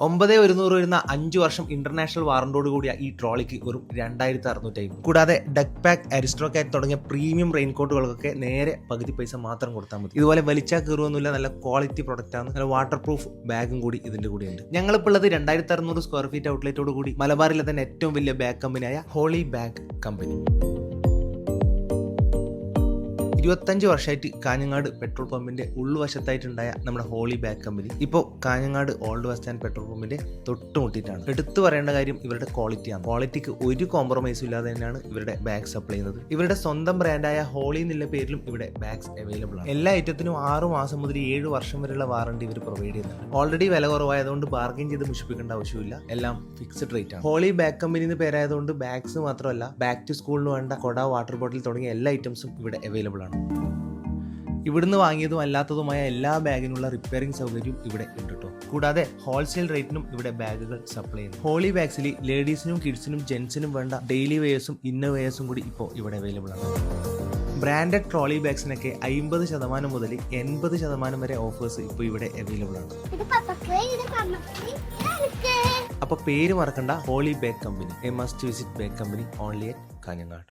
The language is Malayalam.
9100 വരുന്ന 5 വർഷം ഇന്റർനാഷണൽ വാറന്റിയോട് കൂടിയ ഈ ട്രോളിക്ക് വെറും 2650. കൂടാതെ ഡക്ക് പാക്ക്, അരിസ്ട്രോകാറ്റ് തുടങ്ങിയ പ്രീമിയം റെയിൻകോട്ടുകൾക്കൊക്കെ നേരെ പകുതി പൈസ മാത്രം കൊടുത്താൽ മതി. ഇതുപോലെ വലിച്ചാൽ കയറുമൊന്നുമില്ല, നല്ല ക്വാളിറ്റി പ്രൊഡക്റ്റ് ആണ്. നല്ല വാട്ടർ പ്രൂഫ് ബാഗും കൂടി ഇതിന്റെ കൂടെ ഉണ്ട്. ഞങ്ങളിപ്പോൾ ഉള്ളത് 2600 സ്ക്വയർ ഫീറ്റ് ഔട്ട്ലെറ്റോട് കൂടി മലബാറിലെ തന്നെ ഏറ്റവും വലിയ ബാഗ് കമ്പനിയായ ഹോളി ബാഗ് കമ്പനി. 25 വർഷമായിട്ട് കാഞ്ഞങ്ങാട് പെട്രോൾ പമ്പിന്റെ ഉൾവശത്തായിട്ടുണ്ടായ നമ്മുടെ ഹോളി ബാഗ് കമ്പനി ഇപ്പോൾ Kanhangad old bus stand petrol പമ്പിന്റെ തൊട്ടുമുട്ടിയിട്ടാണ്. എടുത്തു പറയേണ്ട കാര്യം ഇവരുടെ ക്വാളിറ്റിയാണ്. ക്വാളിറ്റിക്ക് ഒരു കോംപ്രമൈസും ഇല്ലാതെ തന്നെയാണ് ഇവരുടെ ബാഗ് സപ്ലൈ ചെയ്യുന്നത്. ഇവരുടെ സ്വന്തം ബ്രാൻഡായ ഹോളി എന്നുള്ള പേരിലും ഇവിടെ ബാഗ്സ് അവൈലബിൾ ആണ്. എല്ലാ ഐറ്റത്തിനും 6 മാസം മുതൽ 7 വർഷം വരെയുള്ള വാറണ്ടി ഇവർ പ്രൊവൈഡ് ചെയ്യുന്നുണ്ട്. ഓൾറെഡി വില കുറവായതുകൊണ്ട് ബാർഗൈൻ ചെയ്ത് മുഷിപ്പിക്കേണ്ട ആവശ്യമില്ല. എല്ലാം ഫിക്സ്ഡ് റേറ്റ് ആണ്. ഹോളി ബാഗ് കമ്പനി എന്ന് പേരായതുകൊണ്ട് ബാഗ്സ് മാത്രമല്ല, ബാക്ക് ടു സ്കൂളിന് വേണ്ട കൊട, വാട്ടർ ബോട്ടിൽ തുടങ്ങിയ എല്ലാ ഐറ്റംസും ഇവിടെ അവൈലബിൾ ആണ്. ഇവിടുന്ന് വാങ്ങിയതും അല്ലാത്തതുമായ എല്ലാ ബാഗിനുള്ള റിപ്പയറിംഗ് സൗകര്യവും ഇവിടെ ഉണ്ട് കേട്ടോ. കൂടാതെ ഹോൾസെയിൽ റേറ്റിനും ഇവിടെ ബാഗുകൾ സപ്ലൈ ചെയ്യുന്നു. ഹോളി ബാഗ്സിൽ ലേഡീസിനും കിഡ്സിനും ജെൻസിനും വേണ്ട ഡെയിലി വെയേഴ്സും ഇന്നർ വെയേഴ്സും കൂടി ഇപ്പോൾ ഇവിടെ അവൈലബിൾ ആണ്. ബ്രാൻഡഡ് ട്രോളി ബാഗ്സിനൊക്കെ 50% മുതൽ 80% വരെ ഓഫേഴ്സ് ഇപ്പോൾ ഇവിടെ അവൈലബിൾ ആണ്. അപ്പോൾ പേര് മറക്കണ്ട, Holy bag Company. A must visit Bag Company only at Kanhangad.